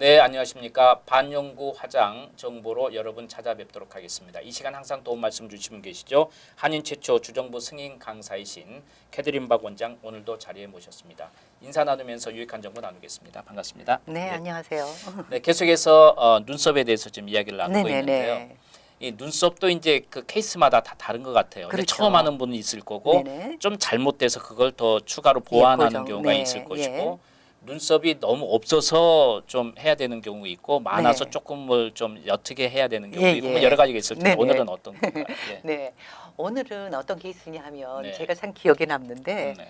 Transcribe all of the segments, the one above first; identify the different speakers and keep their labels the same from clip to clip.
Speaker 1: 네, 안녕하십니까. 반영구 화장 정보로 여러분 찾아뵙도록 하겠습니다. 이 시간 항상 도움 말씀 주시면 계시죠. 한인 최초 주정부 승인 강사이신 캐드린 박 원장 오늘도 자리에 모셨습니다. 인사 나누면서 유익한 정보 나누겠습니다. 반갑습니다.
Speaker 2: 네, 안녕하세요.
Speaker 1: 네, 계속해서 눈썹에 대해서 좀 이야기를 나누고
Speaker 2: 네네네.
Speaker 1: 있는데요. 이 눈썹도 이제 그 케이스마다 다 다른 것 같아요. 근데
Speaker 2: 그렇죠.
Speaker 1: 처음 하는 분은 있을 거고
Speaker 2: 네네.
Speaker 1: 좀 잘못돼서 그걸 더 추가로 보완하는
Speaker 2: 고정.
Speaker 1: 경우가
Speaker 2: 네,
Speaker 1: 있을 것이고
Speaker 2: 예.
Speaker 1: 눈썹이 너무 없어서 좀 해야 되는 경우 있고 많아서
Speaker 2: 네.
Speaker 1: 조금을 좀 옅게 해야 되는 경우
Speaker 2: 예,
Speaker 1: 있고
Speaker 2: 예.
Speaker 1: 뭐 여러 가지가 있을 텐데
Speaker 2: 네네.
Speaker 1: 오늘은 어떤 건가요? 예.
Speaker 2: 네, 오늘은 어떤 케이스냐 하면
Speaker 1: 네.
Speaker 2: 제가 참 기억에 남는데
Speaker 1: 네.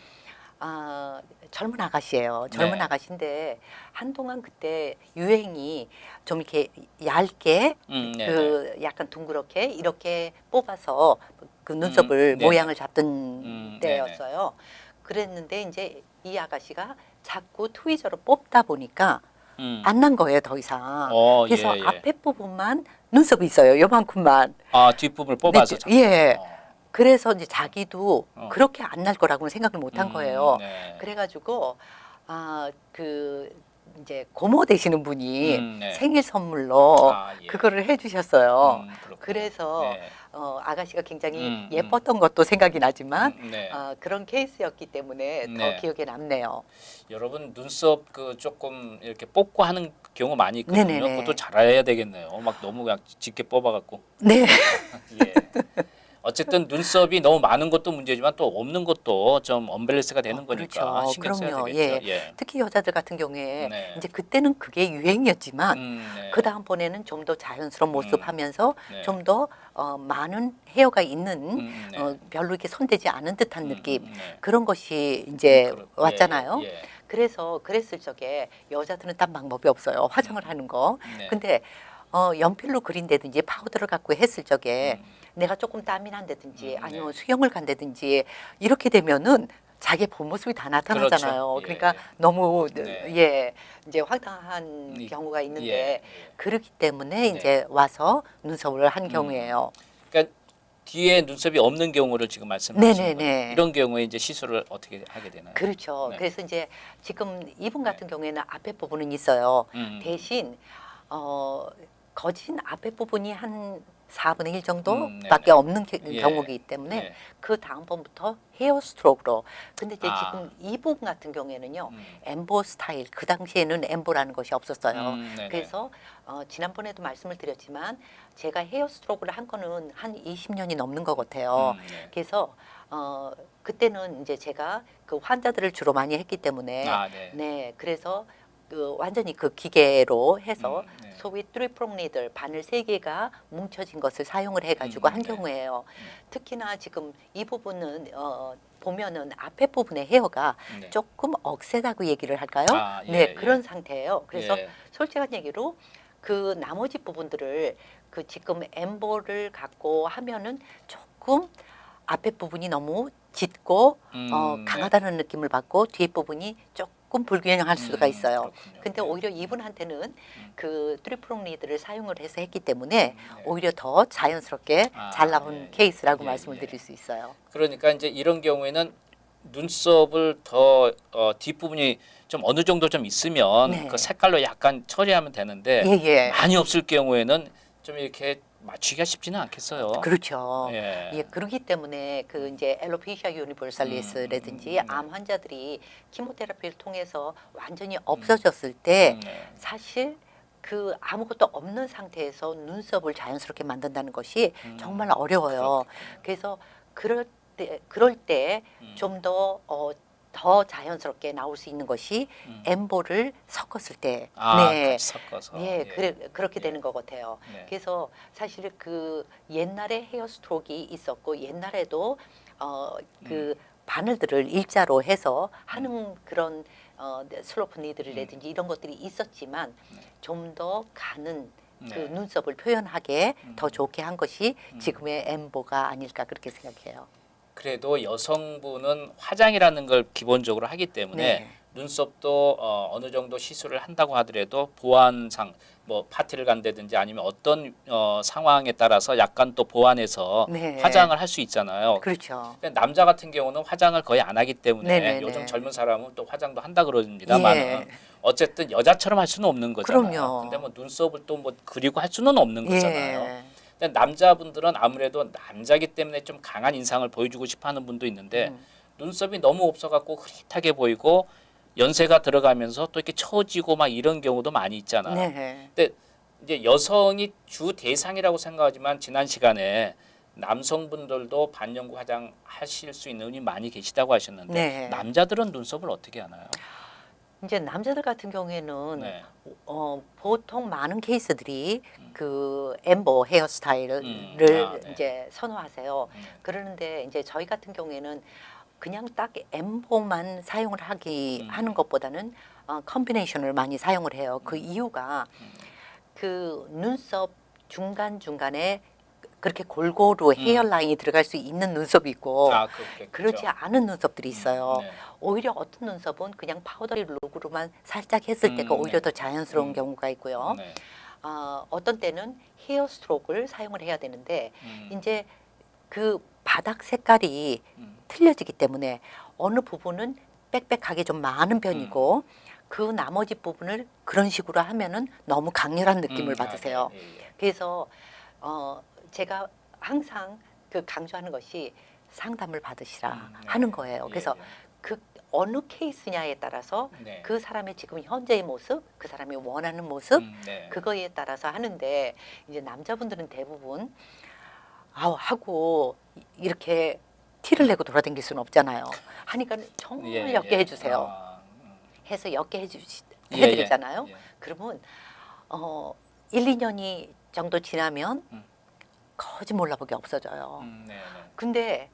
Speaker 2: 젊은 아가씨예요. 젊은
Speaker 1: 네.
Speaker 2: 아가씨인데 한동안 그때 유행이 좀 이렇게 얇게
Speaker 1: 네.
Speaker 2: 그 약간 둥그렇게 이렇게 뽑아서 그 눈썹을
Speaker 1: 네네.
Speaker 2: 모양을 잡던
Speaker 1: 네네.
Speaker 2: 때였어요. 그랬는데 이제 이 아가씨가 자꾸 트위저로 뽑다 보니까 안 난 거예요, 더 이상. 그래서
Speaker 1: 예, 예.
Speaker 2: 앞에 부분만 눈썹이 있어요, 요만큼만.
Speaker 1: 아, 뒷부분을 뽑아서
Speaker 2: 네, 예.
Speaker 1: 어.
Speaker 2: 그래서 이제 자기도
Speaker 1: 어.
Speaker 2: 그렇게 안 날 거라고는 생각을 못 한 거예요.
Speaker 1: 네.
Speaker 2: 그래가지고 그 이제 고모 되시는 분이
Speaker 1: 네.
Speaker 2: 생일 선물로
Speaker 1: 예.
Speaker 2: 그거를 해주셨어요.
Speaker 1: 그렇군요.
Speaker 2: 그래서
Speaker 1: 네.
Speaker 2: 아가씨가 굉장히
Speaker 1: 음.
Speaker 2: 예뻤던 것도 생각이 나지만
Speaker 1: 네.
Speaker 2: 그런 케이스였기 때문에
Speaker 1: 네.
Speaker 2: 더 기억에 남네요.
Speaker 1: 여러분 눈썹 그 조금 이렇게 뽑고 하는 경우 많이 있거든요.
Speaker 2: 네네네.
Speaker 1: 그것도 잘해야 되겠네요. 막 너무 그냥 짙게 뽑아갖고.
Speaker 2: 네.
Speaker 1: 예. 어쨌든 눈썹이 너무 많은 것도 문제지만 또 없는 것도 좀 언밸런스가 되는 거니까
Speaker 2: 그렇죠.
Speaker 1: 신경 써야
Speaker 2: 그럼요.
Speaker 1: 되겠죠.
Speaker 2: 예. 특히 여자들 같은 경우에
Speaker 1: 네.
Speaker 2: 이제 그때는 그게 유행이었지만
Speaker 1: 네.
Speaker 2: 그 다음번에는 좀 더 자연스러운 모습 하면서
Speaker 1: 네.
Speaker 2: 좀 더 많은 헤어가 있는
Speaker 1: 네.
Speaker 2: 별로 이렇게 손대지 않은 듯한 느낌
Speaker 1: 네.
Speaker 2: 그런 것이 이제
Speaker 1: 그렇-
Speaker 2: 왔잖아요.
Speaker 1: 예, 예.
Speaker 2: 그래서 그랬을 적에 여자들은 딴 방법이 없어요. 화장을 하는 거.
Speaker 1: 네.
Speaker 2: 근데 연필로 그린다든지 파우더를 갖고 했을 적에 내가 조금 땀이 난다든지 아니면
Speaker 1: 네.
Speaker 2: 수영을 간다든지 이렇게 되면은 자기의 본 모습이 다 나타나잖아요.
Speaker 1: 그렇죠. 예.
Speaker 2: 그러니까 너무
Speaker 1: 네.
Speaker 2: 예 이제 황당한
Speaker 1: 이-
Speaker 2: 경우가
Speaker 1: 예,
Speaker 2: 있는데
Speaker 1: 예.
Speaker 2: 그렇기 때문에
Speaker 1: 네.
Speaker 2: 이제 와서 눈썹을 한 경우예요.
Speaker 1: 그러니까 뒤에 눈썹이 없는 경우를 지금 말씀하시는
Speaker 2: 네네네.
Speaker 1: 거예요. 이런 경우에 이제 시술을 어떻게 하게 되나요?
Speaker 2: 그렇죠.
Speaker 1: 네.
Speaker 2: 그래서 이제 지금 이분 같은 경우에는 앞에 부분은 있어요. 대신 거진 앞에 부분이 한 4분의 1 정도밖에
Speaker 1: 네네.
Speaker 2: 없는
Speaker 1: 예.
Speaker 2: 경우이기 때문에
Speaker 1: 예.
Speaker 2: 그 다음번부터 헤어 스트로크로. 근데 이제
Speaker 1: 아.
Speaker 2: 지금 이분 같은 경우에는요. 엠보 스타일, 그 당시에는 엠보라는 것이 없었어요.
Speaker 1: 네네.
Speaker 2: 그래서 지난번에도 말씀을 드렸지만 제가 헤어 스트로크를 한 거는 한 20년이 넘는 것 같아요.
Speaker 1: 네.
Speaker 2: 그래서 그때는 이제 제가 그 환자들을 주로 많이 했기 때문에
Speaker 1: 네.
Speaker 2: 네, 그래서 그 완전히 그 기계로 해서
Speaker 1: 네.
Speaker 2: 소위 트리프롱 니들 바늘 3개가 뭉쳐진 것을 사용을 해가지고 한
Speaker 1: 네.
Speaker 2: 경우예요. 특히나 지금 이 부분은 보면은 앞에 부분의 헤어가
Speaker 1: 네.
Speaker 2: 조금 억세다고 얘기를 할까요?
Speaker 1: 예,
Speaker 2: 네,
Speaker 1: 예.
Speaker 2: 그런 상태예요. 그래서
Speaker 1: 예.
Speaker 2: 솔직한 얘기로 그 나머지 부분들을 그 지금 엠보를 갖고 하면은 조금 앞에 부분이 너무 짙고
Speaker 1: 네.
Speaker 2: 강하다는 느낌을 받고 뒤에 부분이 조금 불균형할 수가 있어요.
Speaker 1: 그렇군요.
Speaker 2: 근데
Speaker 1: 네.
Speaker 2: 오히려 이분한테는 그 트리프롱 리드를 사용을 해서 했기 때문에
Speaker 1: 네.
Speaker 2: 오히려 더 자연스럽게 잘 나온
Speaker 1: 예, 예.
Speaker 2: 케이스라고
Speaker 1: 예,
Speaker 2: 말씀을
Speaker 1: 예.
Speaker 2: 드릴 수 있어요.
Speaker 1: 그러니까 이제 이런 경우에는 눈썹을 더 뒷부분이 좀 어느 정도 좀 있으면
Speaker 2: 네.
Speaker 1: 그 색깔로 약간 처리하면 되는데
Speaker 2: 예, 예.
Speaker 1: 많이 없을 경우에는 좀 이렇게 맞추기가 쉽지는 않겠어요.
Speaker 2: 그렇죠.
Speaker 1: 예.
Speaker 2: 예, 그렇기 때문에 그 이제 엘로피시아 유니버살리스라든지 암 환자들이 키모테라피를 통해서 완전히 없어졌을 때
Speaker 1: 네.
Speaker 2: 사실 그 아무것도 없는 상태에서 눈썹을 자연스럽게 만든다는 것이 정말 어려워요. 그래서 그럴 때 좀 더 자연스럽게 나올 수 있는 것이 엠보를 섞었을 때,
Speaker 1: 같이 섞어서.
Speaker 2: 예, 그렇게 되는 것 같아요.
Speaker 1: 네.
Speaker 2: 그래서 사실 그 옛날에 헤어 스트로크가 있었고 옛날에도 그 바늘들을 일자로 해서 하는 그런 슬로프 니들이라든지 이런 것들이 있었지만 좀 더 가는 그
Speaker 1: 네.
Speaker 2: 눈썹을 표현하게 더 좋게 한 것이 지금의 엠보가 아닐까 그렇게 생각해요.
Speaker 1: 그래도 여성분은 화장이라는 걸 기본적으로 하기 때문에
Speaker 2: 네.
Speaker 1: 눈썹도 어느 정도 시술을 한다고 하더라도 보완상 뭐 파티를 간다든지 아니면 어떤 상황에 따라서 약간 또 보완해서
Speaker 2: 네.
Speaker 1: 화장을 할 수 있잖아요.
Speaker 2: 그렇죠.
Speaker 1: 근데 남자 같은 경우는 화장을 거의 안 하기 때문에
Speaker 2: 네네네.
Speaker 1: 요즘 젊은 사람은 또 화장도 한다 그럽니다만
Speaker 2: 예.
Speaker 1: 어쨌든 여자처럼 할 수는 없는 거잖아요.
Speaker 2: 그럼요.
Speaker 1: 근데 뭐 눈썹을 또 뭐 그리고 할 수는 없는 거잖아요.
Speaker 2: 예.
Speaker 1: 근데 남자분들은 아무래도 남자기 때문에 좀 강한 인상을 보여주고 싶어하는 분도 있는데 눈썹이 너무 없어갖고 흐릿하게 보이고 연세가 들어가면서 또 이렇게 처지고 막 이런 경우도 많이 있잖아요.
Speaker 2: 네.
Speaker 1: 근데 이제 여성이 주 대상이라고 생각하지만 지난 시간에 남성분들도 반영구 화장 하실 수 있는 분이 많이 계시다고 하셨는데
Speaker 2: 네.
Speaker 1: 남자들은 눈썹을 어떻게 하나요?
Speaker 2: 이제 남자들 같은 경우에는
Speaker 1: 네.
Speaker 2: 보통 많은 케이스들이 그 엠보 헤어스타일을
Speaker 1: 네.
Speaker 2: 이제 선호하세요. 그러는데 이제 저희 같은 경우에는 그냥 딱 엠보만 사용을 하는 것보다는 컨비네이션을 많이 사용을 해요. 그 이유가 그 눈썹 중간중간에 그렇게 골고루 헤어라인이 들어갈 수 있는 눈썹이 있고 그렇지 않은 눈썹들이 있어요.
Speaker 1: 네.
Speaker 2: 오히려 어떤 눈썹은 그냥 파우더리 룩으로만 살짝 했을 때가 오히려 더 자연스러운 경우가 있고요.
Speaker 1: 네.
Speaker 2: 어떤 때는 헤어 스트로크를 사용을 해야 되는데 이제 그 바닥 색깔이 틀려지기 때문에 어느 부분은 빽빽하게 좀 많은 편이고 그 나머지 부분을 그런 식으로 하면은 너무 강렬한 느낌을 받으세요.
Speaker 1: 네.
Speaker 2: 그래서 제가 항상 그 강조하는 것이 상담을 받으시라 하는 거예요. 그래서 그 어느 케이스냐에 따라서
Speaker 1: 네.
Speaker 2: 그 사람의 지금 현재의 모습, 그 사람이 원하는 모습,
Speaker 1: 네.
Speaker 2: 그거에 따라서 하는데 이제 남자분들은 대부분 하고 이렇게 티를 내고 돌아다닐 수는 없잖아요. 하니까 정말 옅게 해주세요. 해서 옅게 해드리잖아요. 그러면 1, 2년이 정도 지나면 거짓 몰라보기 없어져요. 근데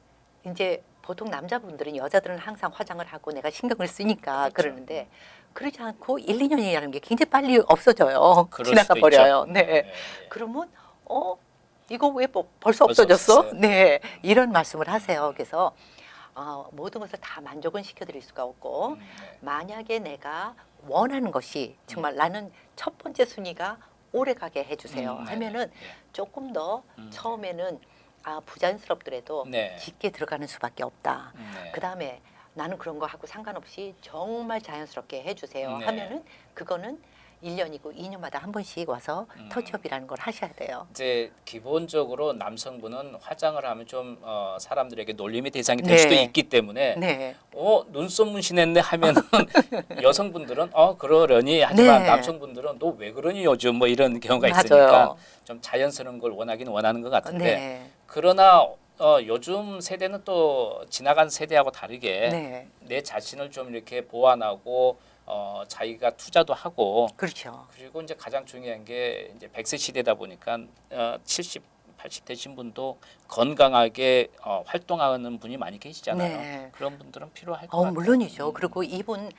Speaker 2: 이제 보통 남자분들은 여자들은 항상 화장을 하고 내가 신경을 쓰니까
Speaker 1: 그렇죠.
Speaker 2: 그러는데 그러지 않고 1, 2년이라는 게 굉장히 빨리 없어져요.
Speaker 1: 그럴
Speaker 2: 지나가
Speaker 1: 수도
Speaker 2: 버려요.
Speaker 1: 있죠.
Speaker 2: 네. 그러면 이거 왜 벌써 없어졌어?
Speaker 1: 없어졌어요.
Speaker 2: 네. 이런 말씀을 하세요. 그래서 모든 것을 다 만족은 시켜드릴 수가 없고 만약에 내가 원하는 것이 정말 나는 첫 번째 순위가 오래가게 해주세요 하면은 조금 더 처음에는 부자연스럽더라도
Speaker 1: 네.
Speaker 2: 짙게 들어가는 수밖에 없다.
Speaker 1: 네.
Speaker 2: 그 다음에 나는 그런 거 하고 상관없이 정말 자연스럽게 해주세요
Speaker 1: 네.
Speaker 2: 하면은 그거는 1년이고 2년마다 한 번씩 와서 터치업이라는 걸 하셔야 돼요.
Speaker 1: 이제 기본적으로 남성분은 화장을 하면 좀 사람들에게 놀림의 대상이 될
Speaker 2: 네.
Speaker 1: 수도 있기 때문에
Speaker 2: 네.
Speaker 1: 눈썹 문신했네 하면은 여성분들은 그러려니 하지만
Speaker 2: 네.
Speaker 1: 남성분들은 너 왜 그러니 요즘 뭐 이런 경우가
Speaker 2: 맞아요.
Speaker 1: 있으니까 좀 자연스러운 걸 원하긴 원하는 것 같은데
Speaker 2: 네.
Speaker 1: 그러나 요즘 세대는 또 지나간 세대하고 다르게
Speaker 2: 네.
Speaker 1: 내 자신을 좀 이렇게 보완하고 자기가 투자도 하고
Speaker 2: 그렇죠.
Speaker 1: 그리고 이제 가장 중요한 게 이제 100세 시대다 보니까 70, 80 되신 분도 건강하게 활동하는 분이 많이 계시잖아요.
Speaker 2: 네.
Speaker 1: 그런 분들은 필요할 것 같아요.
Speaker 2: 물론이죠. 그리고 이분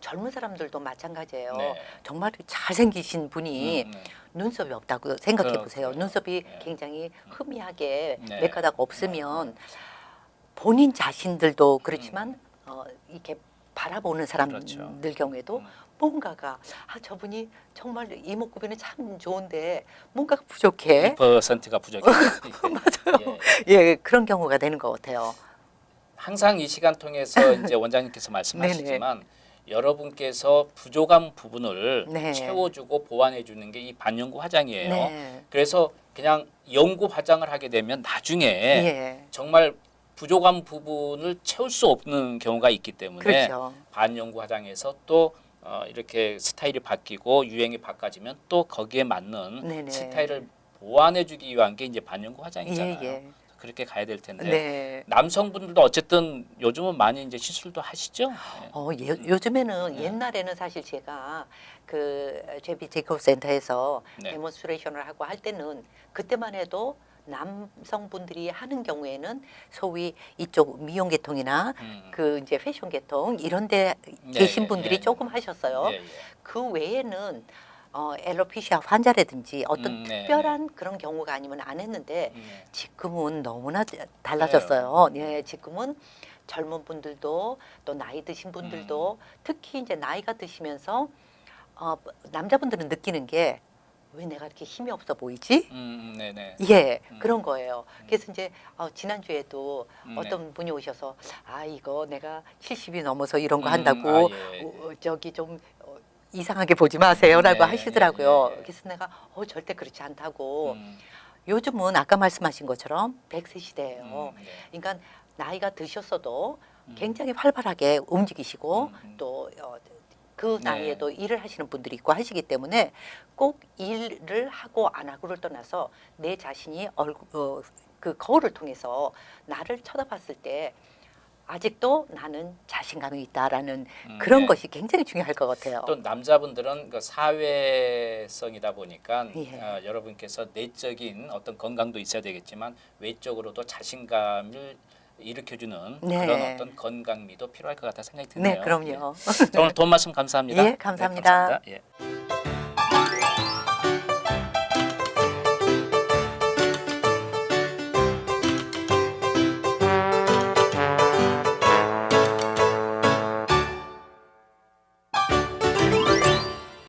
Speaker 2: 젊은 사람들도 마찬가지예요.
Speaker 1: 네.
Speaker 2: 정말 잘생기신 분이 눈썹이 없다고 생각해 보세요.
Speaker 1: 그렇군요.
Speaker 2: 눈썹이
Speaker 1: 네.
Speaker 2: 굉장히 흐미하게
Speaker 1: 네.
Speaker 2: 몇 가닥 없으면 본인 자신들도 그렇지만 이렇게 바라보는 사람들
Speaker 1: 그렇죠.
Speaker 2: 경우에도 뭔가가 저분이 정말 이목구비는 참 좋은데 뭔가가 부족해.
Speaker 1: 2%가 부족해요.
Speaker 2: 맞아요.
Speaker 1: 예.
Speaker 2: 예, 그런 경우가 되는 것 같아요.
Speaker 1: 항상 이 시간 통해서 이제 원장님께서 말씀하시지만 여러분께서 부족한 부분을
Speaker 2: 네.
Speaker 1: 채워주고 보완해 주는 게 이 반영구 화장이에요.
Speaker 2: 네.
Speaker 1: 그래서 그냥 영구 화장을 하게 되면 나중에
Speaker 2: 예.
Speaker 1: 정말 부족한 부분을 채울 수 없는 경우가 있기 때문에
Speaker 2: 그렇죠.
Speaker 1: 반영구 화장에서 또 이렇게 스타일이 바뀌고 유행이 바꿔지면 또 거기에 맞는
Speaker 2: 네네.
Speaker 1: 스타일을 보완해주기 위한 게 이제 반영구 화장이잖아요.
Speaker 2: 예, 예.
Speaker 1: 그렇게 가야 될 텐데
Speaker 2: 네.
Speaker 1: 남성분들도 어쨌든 요즘은 많이 이제 시술도 하시죠.
Speaker 2: 요즘에는 옛날에는 사실 제가 그 JB 제이콥 센터에서
Speaker 1: 네.
Speaker 2: 데몬스트레이션을 하고 할 때는 그때만 해도 남성분들이 하는 경우에는 소위 이쪽 미용 계통이나 그 이제 패션 계통 이런 데
Speaker 1: 네,
Speaker 2: 계신
Speaker 1: 예,
Speaker 2: 분들이
Speaker 1: 예.
Speaker 2: 조금 하셨어요.
Speaker 1: 예, 예.
Speaker 2: 그 외에는 엘로피시아 환자라든지 어떤
Speaker 1: 네,
Speaker 2: 특별한 그런 경우가 아니면 안 했는데
Speaker 1: 네.
Speaker 2: 지금은 너무나 달라졌어요. 예, 지금은 젊은 분들도 또 나이 드신 분들도 특히 이제 나이가 드시면서 남자분들은 느끼는 게 왜 내가 이렇게 힘이 없어 보이지?
Speaker 1: 네네.
Speaker 2: 예, 그런 거예요. 그래서 이제 지난주에도
Speaker 1: 네.
Speaker 2: 어떤 분이 오셔서 이거 내가 70이 넘어서 이런 거 한다고
Speaker 1: 예.
Speaker 2: 저기 좀 이상하게 보지 마세요라고
Speaker 1: 네,
Speaker 2: 하시더라고요.
Speaker 1: 예.
Speaker 2: 그래서 내가 절대 그렇지 않다고.
Speaker 1: 음,
Speaker 2: 요즘은 아까 말씀하신 것처럼 100세 시대예요.
Speaker 1: 네.
Speaker 2: 그러니까 나이가 드셨어도 굉장히 활발하게 움직이시고 또 그
Speaker 1: 네.
Speaker 2: 나이에도 일을 하시는 분들이 있고 하시기 때문에 꼭 일을 하고 안 하고를 떠나서 내 자신이 그 거울을 통해서 나를 쳐다봤을 때 아직도 나는 자신감이 있다라는 그런
Speaker 1: 네.
Speaker 2: 것이 굉장히 중요할 것 같아요.
Speaker 1: 또 남자분들은 그 사회성이다 보니까
Speaker 2: 예.
Speaker 1: 여러분께서 내적인 어떤 건강도 있어야 되겠지만 외적으로도 자신감을 일으켜주는
Speaker 2: 네.
Speaker 1: 그런 어떤 건강미도 필요할 것 같다 생각이 드네요.
Speaker 2: 네, 그럼요.
Speaker 1: 자, 오늘 도움 말씀 감사합니다.
Speaker 2: 예, 감사합니다.
Speaker 1: 네, 감사합니다. 예.